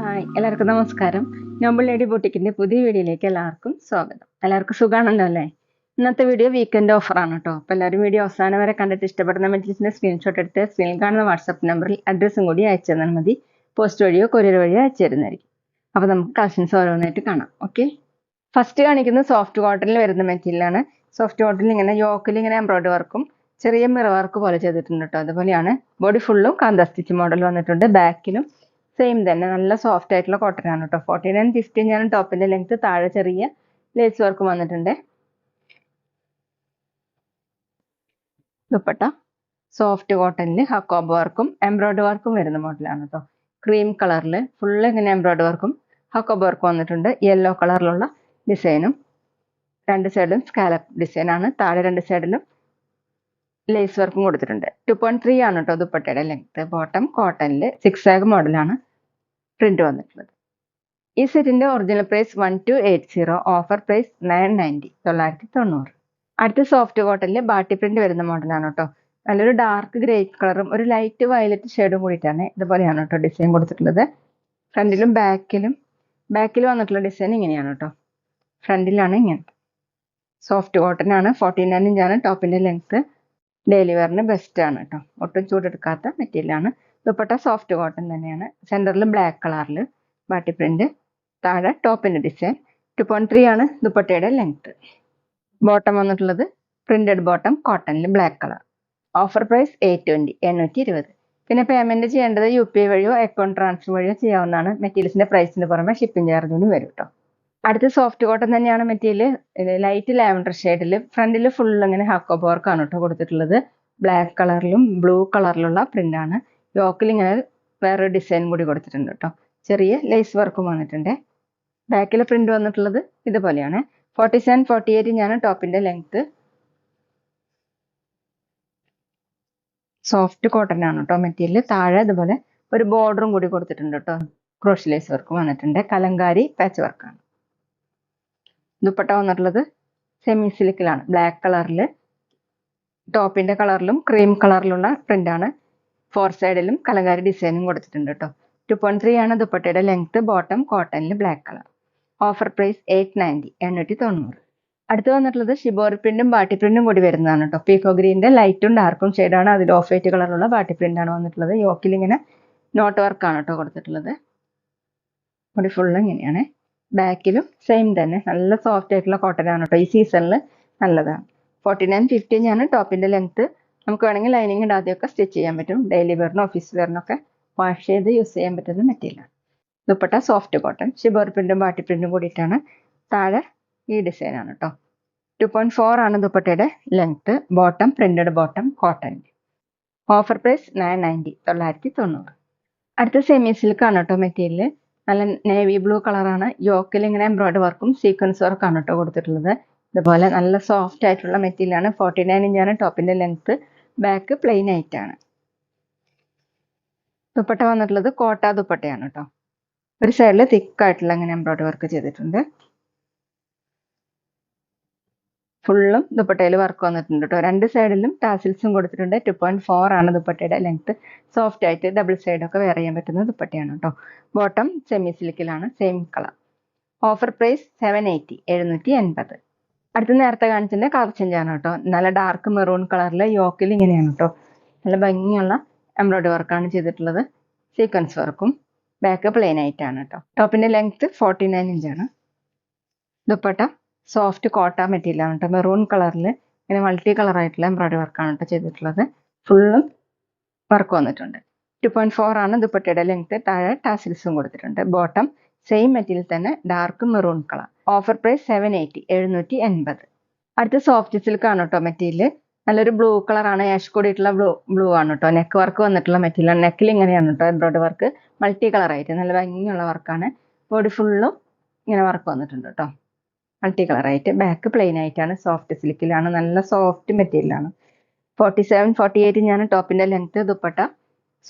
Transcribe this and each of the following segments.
Hi എല്ലാവർക്കും നമസ്കാരം. Noble lady ബൊട്ടിക്കിന്റെ പുതിയ വീഡിയോയിലേക്ക് എല്ലാവർക്കും സ്വാഗതം. എല്ലാവർക്കും സുഖാണല്ലോ അല്ലേ? ഇന്നത്തെ വീഡിയോ വീക്കെൻഡ് ഓഫർ ആണ് കേട്ടോ. അപ്പോൾ എല്ലാവരും വീഡിയോ അവസാനം വരെ കണ്ടിട്ട് ഇഷ്ടപ്പെടുന്ന മെറ്റീരിയൽസിന്റെ സ്ക്രീൻഷോട്ട് എടുത്ത് സ്ക്രീനിൽ കാണുന്ന വാട്സാപ്പ് നമ്പറിൽ അഡ്രസ്സും കൂടി അയച്ചു തന്നാൽ മതി. പോസ്റ്റ് വഴിയോ കൊറിയർ വഴിയോ അയച്ചു തരുന്നതായിരിക്കും. അപ്പോൾ നമുക്ക് കളക്ഷൻസ് ഓരോന്നായിട്ട് കാണാം. ഓക്കെ, ഫസ്റ്റ് കാണിക്കുന്നത് സോഫ്റ്റ് കോട്ടണിൽ വരുന്ന മെറ്റീരിയലാണ്. സോഫ്റ്റ് കോട്ടണിൽ ഇങ്ങനെ യോക്കിൽ ഇങ്ങനെ എംബ്രോയിഡറി വർക്കും ചെറിയ മിറർ വർക്ക് പോലെ ചെയ്തിട്ടുണ്ട് കേട്ടോ. അതുപോലെയാണ് ബോഡി ഫുള്ളും കാന്ത സ്റ്റിച്ച് മോഡൽ വന്നിട്ടുണ്ട്. ബാക്കിലും സെയിം തന്നെ നല്ല സോഫ്റ്റ് ആയിട്ടുള്ള കോട്ടൺ ആണ് കേട്ടോ. 49-50 ആണ് ടോപ്പിന്റെ ലെങ്ത്. താഴെ ചെറിയ ലേസ് വർക്ക് വന്നിട്ടുണ്ട്. ദുപ്പട്ട സോഫ്റ്റ് കോട്ടണിൽ ഹക്കോബ വർക്കും എംബ്രോയിഡറി വർക്കും വരുന്ന മോഡലാണ് കേട്ടോ. ക്രീം കളറിൽ ഫുള്ള് ഇങ്ങനെ എംബ്രോയിഡറി വർക്കും ഹക്കോബ വർക്കും വന്നിട്ടുണ്ട്. യെല്ലോ കളറിലുള്ള ഡിസൈനും രണ്ട് സൈഡും സ്കാലപ്പ് ഡിസൈൻ ആണ്. താഴെ രണ്ട് സൈഡിലും ലേസ് വർക്കും കൊടുത്തിട്ടുണ്ട്. 2.3 ആണ് കേട്ടോ ദുപ്പട്ടയുടെ ലെങ്ത്. ബോട്ടം കോട്ടണിൽ 6 മോഡലാണ് പ്രിന്റ് വന്നിട്ടുള്ളത്. ഈ സെറ്റിന്റെ ഒറിജിനൽ പ്രൈസ് 1280, ഓഫർ പ്രൈസ് 990, 990. അടുത്ത സോഫ്റ്റ് കോട്ടണിൽ ബാട്ടി പ്രിന്റ് വരുന്ന മോഡലാണ് കേട്ടോ. നല്ലൊരു ഡാർക്ക് ഗ്രേ കളറും ഒരു ലൈറ്റ് വയലറ്റ് ഷെയ്ഡും കൂടിയിട്ടാണ് ഇതുപോലെയാണ് കേട്ടോ ഡിസൈൻ കൊടുത്തിട്ടുള്ളത്. ഫ്രണ്ടിലും ബാക്കിൽ വന്നിട്ടുള്ള ഡിസൈൻ ഇങ്ങനെയാണ് കേട്ടോ. ഫ്രണ്ടിലാണ് ഇങ്ങനെ സോഫ്റ്റ് കോട്ടൺ ആണ്. 49 ഇഞ്ചാണ് ടോപ്പിന്റെ ലെങ്ത്. ഡെയിലി വെയറിന് ബെസ്റ്റ് ആണ് കേട്ടോ. ഒട്ടും ചൂടെടുക്കാത്ത മെറ്റീരിയലാണ്. ദുപ്പട്ട സോഫ്റ്റ് കോട്ടൺ തന്നെയാണ്. സെന്ററിൽ ബ്ലാക്ക് കളറിൽ ബാട്ടി പ്രിന്റ്. താഴെ ടോപ്പിന്റെ ഡിസൈൻ. 2.3 ആണ് ദുപ്പട്ടയുടെ ലെങ്ത്. ബോട്ടം വന്നിട്ടുള്ളത് പ്രിന്റഡ് ബോട്ടം കോട്ടണിൽ ബ്ലാക്ക് കളർ. Offer price 820, 820. പിന്നെ പേയ്മെന്റ് ചെയ്യേണ്ടത് UPI വഴിയോ അക്കൗണ്ട് ട്രാൻസ്ഫർ വഴിയോ ചെയ്യാവുന്നതാണ്. മെറ്റീരിയൽസിന്റെ പ്രൈസിന് പുറമെ ഷിപ്പിംഗ് ചാർജ് കൂടി വരും കേട്ടോ. അടുത്ത സോഫ്റ്റ് കോട്ടൺ തന്നെയാണ് മെറ്റീരിയൽ. ലൈറ്റ് ലാവൻഡർ ഷെയ്ഡിൽ ഫ്രണ്ടിൽ ഫുൾ ഇങ്ങനെ ഹക്കോബ വർക്കാണ് കേട്ടോ കൊടുത്തിട്ടുള്ളത്. ബ്ലാക്ക് കളറിലും ബ്ലൂ കളറിലുള്ള പ്രിന്റ് ആണ്. യോക്കിൽ ഇങ്ങനെ വേറൊരു ഡിസൈൻ കൂടി കൊടുത്തിട്ടുണ്ട് കേട്ടോ. ചെറിയ ലേസ് വർക്കും വന്നിട്ടുണ്ട്. ബാക്കിലെ പ്രിന്റ് വന്നിട്ടുള്ളത് ഇതുപോലെയാണ്. 47-48 ഇഞ്ചാണ് ടോപ്പിന്റെ ലെങ്ത്. സോഫ്റ്റ് കോട്ടൺ ആണ് കേട്ടോ മെറ്റീരിയൽ. താഴെ ഇതുപോലെ ഒരു ബോർഡറും കൂടി കൊടുത്തിട്ടുണ്ട് കേട്ടോ. ക്രോഷ് ലേസ് വർക്ക് വന്നിട്ടുണ്ട്. കലങ്കാരി പാച്ച് വർക്കാണ്. ദുപ്പട്ട വന്നിട്ടുള്ളത് സെമി സിൽക്കിലാണ്. ബ്ലാക്ക് കളറിൽ ടോപ്പിന്റെ കളറിലും ക്രീം കളറിലുള്ള പ്രിന്റ് ആണ്. 4 സൈഡിലും കലങ്കാരി ഡിസൈനും കൊടുത്തിട്ടുണ്ട് കേട്ടോ. 2.3 ആണ് ദുപ്പട്ടയുടെ ലെങ്ത്. ബോട്ടം കോട്ടണിൽ ബ്ലാക്ക് കളർ. Offer price 890, 890. അടുത്ത് വന്നിട്ടുള്ളത് ഷിബോറി പ്രിന്റും ബാട്ടി പ്രിന്റും കൂടി വരുന്നതാണ് കേട്ടോ. പീക്കോ ഗ്രീനിന്റെ ലൈറ്റും ഡാർക്കും ഷെയ്ഡാണ്. അതിൽ ഓഫ് വൈറ്റ് കളറിലുള്ള ബാട്ടി പ്രിന്റ് ആണ് വന്നിട്ടുള്ളത്. യോക്കിൽ ഇങ്ങനെ നോട്ട് വർക്കാണ് കേട്ടോ കൊടുത്തിട്ടുള്ളത്. ബോഡി ഫുള്ള് ഇങ്ങനെയാണ്. ബാക്കിലും സെയിം തന്നെ നല്ല സോഫ്റ്റ് ആയിട്ടുള്ള കോട്ടൺ ആണ് കേട്ടോ. ഈ സീസണിൽ നല്ലതാണ്. 49-50 ആണ് ടോപ്പിന്റെ ലെങ്ത്. നമുക്ക് വേണമെങ്കിൽ ലൈനിങ് ഇടാതെയൊക്കെ സ്റ്റിച്ച് ചെയ്യാൻ പറ്റും. ഡെയിലി വെയറിനും ഓഫീസ് വെയറിനൊക്കെ വാഷ് ചെയ്ത് യൂസ് ചെയ്യാൻ പറ്റുന്ന മെറ്റീരിയലാണ്. ദുപ്പട്ട സോഫ്റ്റ് കോട്ടൺ ഷിബോറി പ്രിന്റും ബാട്ടി പ്രിന്റും കൂടിയിട്ടാണ്. താഴെ ഈ ഡിസൈൻ ആണ് കേട്ടോ. 2.4 ആണ് ദുപ്പട്ടയുടെ length. Bottom printed bottom cotton. Offer price 990, 990. അടുത്ത സെമി സിൽക്ക് ആണ് കേട്ടോ മെറ്റീരിയൽ. നല്ല നേവി ബ്ലൂ കളറാണ്. യോക്കിൽ ഇങ്ങനെ എംബ്രോയിഡറി വർക്കും സീക്വൻസ് വർക്കാണ് കേട്ടോ കൊടുത്തിട്ടുള്ളത്. ഇതുപോലെ നല്ല സോഫ്റ്റ് ആയിട്ടുള്ള മെറ്റീരിയലാണ്. 49 ഇഞ്ചാണ് ടോപ്പിന്റെ ലെങ്ത്. ബാക്ക് പ്ലെയിൻ ആയിട്ടാണ്. ദുപ്പട്ട വന്നിട്ടുള്ളത് കോട്ട ദുപ്പട്ടയാണ് കേട്ടോ. ഒരു സൈഡിൽ തിക്കായിട്ടുള്ള ഇങ്ങനെ എംബ്രോയിഡറി വർക്ക് ചെയ്തിട്ടുണ്ട്. ഫുള്ളും ദുപ്പട്ടയിൽ വർക്ക് വന്നിട്ടുണ്ട് കേട്ടോ. രണ്ട് സൈഡിലും ടാസിൽസും കൊടുത്തിട്ടുണ്ട്. 2.4 ആണ് ദുപ്പട്ടയുടെ ലെങ്ത്. സോഫ്റ്റ് ആയിട്ട് ഡബിൾ സൈഡൊക്കെ വെയർ ചെയ്യാൻ പറ്റുന്ന ദുപ്പട്ടയാണ് കേട്ടോ. ബോട്ടം സെമി സിൽക്കിലാണ്. Same colour. Offer price 780, 780. അടുത്ത നേരത്തെ കാണിച്ചതിന്റെ കളർ ചേഞ്ച് ആണ് കേട്ടോ. നല്ല ഡാർക്ക് മെറൂൺ കളറിൽ യോക്കിൽ ഇങ്ങനെയാണ് കേട്ടോ. നല്ല ഭംഗിയുള്ള എംബ്രോയിഡറി വർക്കാണ് ചെയ്തിട്ടുള്ളത്. സീക്വൻസ് വർക്കും. ബാക്ക് പ്ലെയിൻ ആയിട്ടാണ് കേട്ടോ. ടോപ്പിന്റെ ലെങ്ത് 49 ഇഞ്ചാണ്. ദുപ്പട്ട സോഫ്റ്റ് കോട്ട മെറ്റീരിയൽ ആണ് കേട്ടോ. മെറൂൺ കളറിൽ ഇങ്ങനെ മൾട്ടി കളർ ആയിട്ടുള്ള എംബ്രോയിഡറി വർക്കാണ് കേട്ടോ ചെയ്തിട്ടുള്ളത്. ഫുള്ളും വർക്ക് വന്നിട്ടുണ്ട്. 2.4 ആണ് ദുപ്പട്ടയുടെ ലെങ്ത്. താഴെ ടാസിൽസും കൊടുത്തിട്ടുണ്ട്. ബോട്ടം സെയിം മെറ്റീരിയൽ തന്നെ dark maroon colour. Offer price 780, 780. അടുത്ത സോഫ്റ്റ് സിൽക്ക് ആണ് കേട്ടോ മെറ്റീരിയൽ. നല്ലൊരു ബ്ലൂ കളറാണ്. ആഷ് കൂടിയിട്ടുള്ള ബ്ലൂ ആണ് കേട്ടോ. നെക്ക് വർക്ക് വന്നിട്ടുള്ള മെറ്റീരിയൽ. നെക്കിൽ ഇങ്ങനെയാണ് കേട്ടോ എംബ്രോയിഡറി വർക്ക്. മൾട്ടി കളർ ആയിട്ട് നല്ല ഭംഗിയുള്ള വർക്കാണ്. ബോഡി ഫുള്ളും ഇങ്ങനെ വർക്ക് വന്നിട്ടുണ്ട് കേട്ടോ. മൾട്ടി കളർ ആയിട്ട്. ബാക്ക് പ്ലെയിൻ ആയിട്ടാണ്. സോഫ്റ്റ് സിൽക്കിലാണ്. നല്ല സോഫ്റ്റ് മെറ്റീരിയലാണ്. 47-48 ഇഞ്ചാണ് ടോപ്പിന്റെ ലെങ്ത്. ദുപ്പട്ട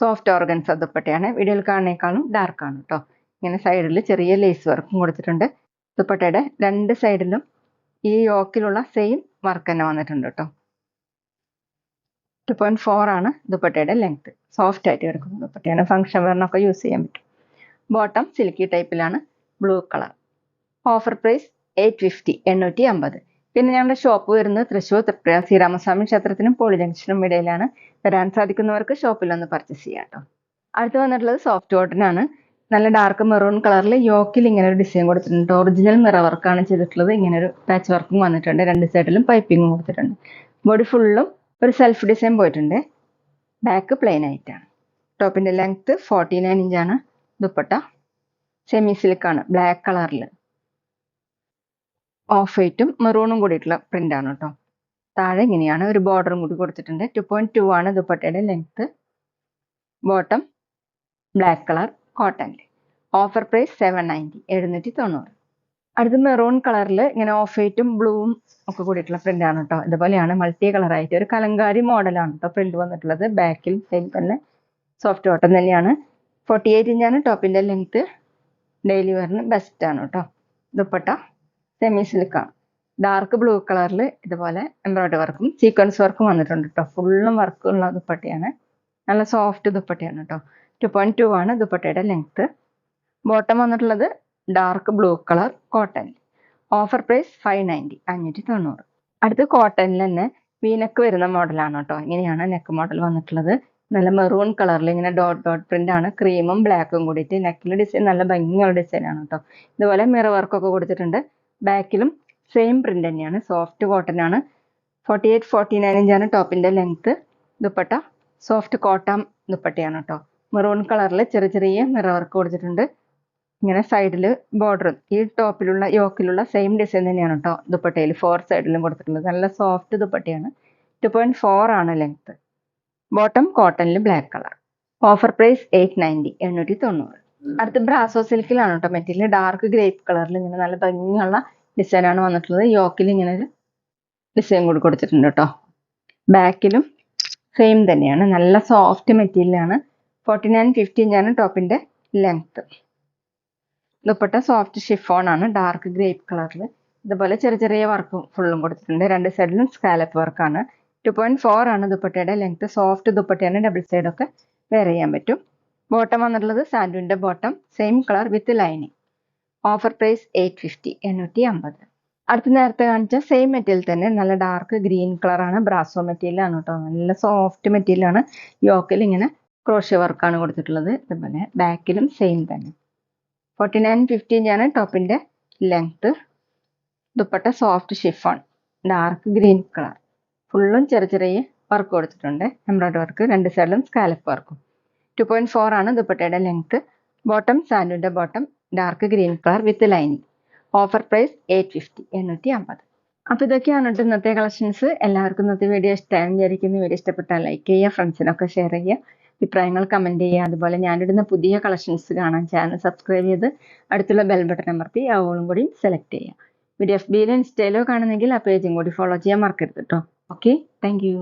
സോഫ്റ്റ് ഓർഗൻസ ദുപ്പട്ടയാണ്. വീഡിയോയിൽ കാണുന്നേക്കാളും ഡാർക്ക് ആണ് കേട്ടോ. ഇങ്ങനെ സൈഡിൽ ചെറിയ ലേസ് വർക്കും കൊടുത്തിട്ടുണ്ട്. ദുപ്പട്ടയുടെ രണ്ട് സൈഡിലും ഈ യോക്കിലുള്ള സെയിം വർക്ക് തന്നെ വന്നിട്ടുണ്ട് കേട്ടോ. 2.4 ആണ് ദുപ്പട്ടയുടെ ലെങ്ത്. സോഫ്റ്റ് ആയിട്ട് കിടക്കുന്ന ദുപ്പട്ടയാണ്. ഫംഗ്ഷൻ വെയറിനൊക്കെ യൂസ് ചെയ്യാൻ പറ്റും. ബോട്ടം സിൽക്കി ടൈപ്പിലാണ്, ബ്ലൂ കളർ. Offer price 850, 850. പിന്നെ ഞങ്ങളുടെ ഷോപ്പ് വരുന്നത് തൃശ്ശൂർ തൃപ്രയാർ ശ്രീരാമസ്വാമി ക്ഷേത്രത്തിനും പോളി ജംഗ്ഷനും ഇടയിലാണ്. വരാൻ സാധിക്കുന്നവർക്ക് ഷോപ്പിൽ ഒന്ന് പർച്ചേസ് ചെയ്യാം കേട്ടോ. അടുത്ത് വന്നിട്ടുള്ളത് സോഫ്റ്റ് കോട്ടൺ ആണ്. നല്ല ഡാർക്ക് മെറൂൺ കളറിൽ യോക്കിൽ ഇങ്ങനെ ഒരു ഡിസൈൻ കൊടുത്തിട്ടുണ്ട്. ഒറിജിനൽ മിറർ വർക്കാണ് ചെയ്തിട്ടുള്ളത്. ഇങ്ങനെ ഒരു പാച്ച് വർക്കും വന്നിട്ടുണ്ട്. രണ്ട് സൈഡിലും പൈപ്പിങ്ങും കൊടുത്തിട്ടുണ്ട്. ബോഡി ഫുള്ളും ഒരു സെൽഫ് ഡിസൈൻ പോയിട്ടുണ്ട്. ബാക്ക് പ്ലെയിൻ ആയിട്ടാണ്. ടോപ്പിന്റെ ലെങ്ത് 49 ഇഞ്ചാണ്. ദുപ്പട്ട സെമി സിൽക്കാണ്, ബ്ലാക്ക് കളറിൽ ഓഫ് വൈറ്റും മെറൂണും കൂടിയിട്ടുള്ള പ്രിന്റ് ആണ് കേട്ടോ. താഴെ ഇങ്ങനെയാണ് ഒരു ബോർഡറും കൂടി കൊടുത്തിട്ടുണ്ട്. 2.2 ആണ് ദുപ്പട്ടയുടെ ലെങ്ത്. ബോട്ടം ബ്ലാക്ക് കളർ കോട്ടണിൽ. Offer price 790, 790. അടുത്ത് മെറൂൺ കളറിൽ ഇങ്ങനെ ഓഫ് വൈറ്റും ബ്ലൂവും ഒക്കെ കൂടിയിട്ടുള്ള പ്രിന്റ് ആണ് കേട്ടോ. ഇതുപോലെയാണ് മൾട്ടി കളർ ആയിട്ട് ഒരു കലങ്കാരി മോഡലാണ് കേട്ടോ പ്രിന്റ് വന്നിട്ടുള്ളത്. ബാക്കിൽ സെയിം തന്നെ സോഫ്റ്റ് കോട്ടൺ തന്നെയാണ്. 48 ഇഞ്ചാണ് ടോപ്പിന്റെ ലെങ്ത്. ഡെയിലി വെയറിന് ബെസ്റ്റ് ആണ് കേട്ടോ. ദുപ്പട്ട സെമി സിൽക്കാണ്, ഡാർക്ക് ബ്ലൂ കളറിൽ ഇതുപോലെ എംബ്രോയിഡറി വർക്കും സീക്വൻസ് വർക്കും വന്നിട്ടുണ്ട് കേട്ടോ. ഫുള്ളും വർക്കുള്ള ദുപ്പട്ടയാണ്. നല്ല സോഫ്റ്റ് ദുപ്പട്ടയാണ് കേട്ടോ. 2.2 ആണ് ദുപ്പട്ടയുടെ ലെങ്ത്. ബോട്ടം വന്നിട്ടുള്ളത് dark blue colour cotton. Offer price 590, 590. അടുത്ത് കോട്ടണിൽ തന്നെ വീനക്ക് വരുന്ന മോഡലാണ് കേട്ടോ. ഇങ്ങനെയാണ് നെക്ക് മോഡൽ വന്നിട്ടുള്ളത്. നല്ല മെറൂൺ കളറിൽ ഇങ്ങനെ ഡോട്ട് ഡോട്ട് പ്രിന്റ് ആണ്. ക്രീമും ബ്ലാക്കും കൂടിയിട്ട് നെക്കിൽ ഡിസൈൻ നല്ല ഭംഗിയുള്ള ഡിസൈൻ ആണ് കേട്ടോ. ഇതുപോലെ മിറർ വർക്കൊക്കെ കൊടുത്തിട്ടുണ്ട്. ബാക്കിലും സെയിം പ്രിന്റ് തന്നെയാണ്. സോഫ്റ്റ് കോട്ടൺ ആണ്. 48, 49 ഇഞ്ചാണ് ടോപ്പിന്റെ ലെങ്ത്. ദുപ്പട്ട സോഫ്റ്റ് കോട്ടൺ ദുപ്പട്ടയാണ് കേട്ടോ. മെറൂൺ കളറിൽ ചെറിയ ചെറിയ മിറർ വർക്ക് കൊടുത്തിട്ടുണ്ട്. ഇങ്ങനെ സൈഡിൽ ബോർഡറും ഈ ടോപ്പിലുള്ള യോക്കിലുള്ള സെയിം ഡിസൈൻ തന്നെയാണ് കേട്ടോ ദുപ്പട്ടയിൽ 4 സൈഡിലും കൊടുത്തിട്ടുള്ളത്. നല്ല സോഫ്റ്റ് ദുപ്പട്ടയാണ്. 2.4 ആണ് ലെങ്ത്. ബോട്ടം കോട്ടണിൽ ബ്ലാക്ക് കളർ. Offer price 890, 890. അടുത്ത് ബ്രാസോ സിൽക്കിലാണ് കേട്ടോ മെറ്റീരിയൽ. ഡാർക്ക് ഗ്രേപ്പ് കളറിൽ ഇങ്ങനെ നല്ല ഭംഗിയുള്ള ഡിസൈനാണ് വന്നിട്ടുള്ളത്. യോക്കിൽ ഇങ്ങനെ ഒരു ഡിസൈൻ കൂടി കൊടുത്തിട്ടുണ്ട് കേട്ടോ. ബാക്കിലും സെയിം തന്നെയാണ്. നല്ല സോഫ്റ്റ് മെറ്റീരിയലാണ്. 49, 50 ഇഞ്ചാണ് ടോപ്പിന്റെ ലെങ്ത്. ദുപ്പട്ട സോഫ്റ്റ് ഷിഫോൺ ആണ്, ഡാർക്ക് ഗ്രേപ്പ് കളറിൽ. ഇതുപോലെ ചെറിയ ചെറിയ വർക്കും ഫുള്ളും കൊടുത്തിട്ടുണ്ട്. രണ്ട് സൈഡിലും സ്കാലപ്പ് വർക്കാണ്. 2.4 ആണ് ദുപ്പട്ടയുടെ ലെങ്ത്. സോഫ്റ്റ് ദുപ്പട്ടയാണ്. ഡബിൾ സൈഡ് ഒക്കെ വെയർ ചെയ്യാൻ പറ്റും. ബോട്ടം വന്നിട്ടുള്ളത് സാൻഡുവിന്റെ bottom, same colour with lining. Offer price 850, 850. അടുത്ത നേരത്തെ കാണിച്ച സെയിം മെറ്റീരിയൽ തന്നെ നല്ല ഡാർക്ക് ഗ്രീൻ കളറാണ്. ബ്രാസോ മെറ്റീരിയൽ ആണ് കേട്ടോ. നല്ല സോഫ്റ്റ് മെറ്റീരിയൽ ആണ്. യോക്കിൽ ഇങ്ങനെ ക്രോഷ്യ വർക്കാണ് കൊടുത്തിട്ടുള്ളത്. ഇതുപോലെ ബാക്കിലും സെയിം തന്നെ. 49, 50 ഇഞ്ചാണ് ടോപ്പിന്റെ length. Dupatta soft chiffon, dark green colour. ഫുള്ളും ചെറിയ ചെറിയ വർക്ക് കൊടുത്തിട്ടുണ്ട്. എംബ്രോയിഡറി വർക്ക്, രണ്ട് സൈഡിലും സ്കാലപ്പ് വർക്കും. 2.4 ആണ് ദുപ്പട്ടയുടെ ലെങ്ത്. ബോട്ടം സാൻഡുവിന്റെ bottom, dark green colour with lining. Offer price 850, 850. അപ്പോൾ ഇതൊക്കെയാണ് കേട്ടോ ഇന്നത്തെ കളക്ഷൻസ്. എല്ലാവർക്കും ഇന്നത്തെ വീഡിയോ ഇഷ്ടമായി വിചാരിക്കുന്നു. വീഡിയോ ഇഷ്ടപ്പെട്ടാൽ ലൈക്ക് ചെയ്യുക, ഫ്രണ്ട്സിനൊക്കെ ഷെയർ ചെയ്യുക, അഭിപ്രായങ്ങൾ കമൻറ്റ് ചെയ്യുക. അതുപോലെ ഞാനിടുന്ന പുതിയ കളക്ഷൻസ് കാണാൻ ചാനൽ സബ്സ്ക്രൈബ് ചെയ്ത് അടുത്തുള്ള ബെൽ ബട്ടൺ അമർത്തി അവളും കൂടി സെലക്ട് ചെയ്യുക. വീഡിയോ FBയിലോ ഇൻസ്റ്റയിലോ കാണുന്നെങ്കിൽ ആ പേജും കൂടി ഫോളോ ചെയ്യാൻ മറക്കരുത് കേട്ടോ. Okay, thank you.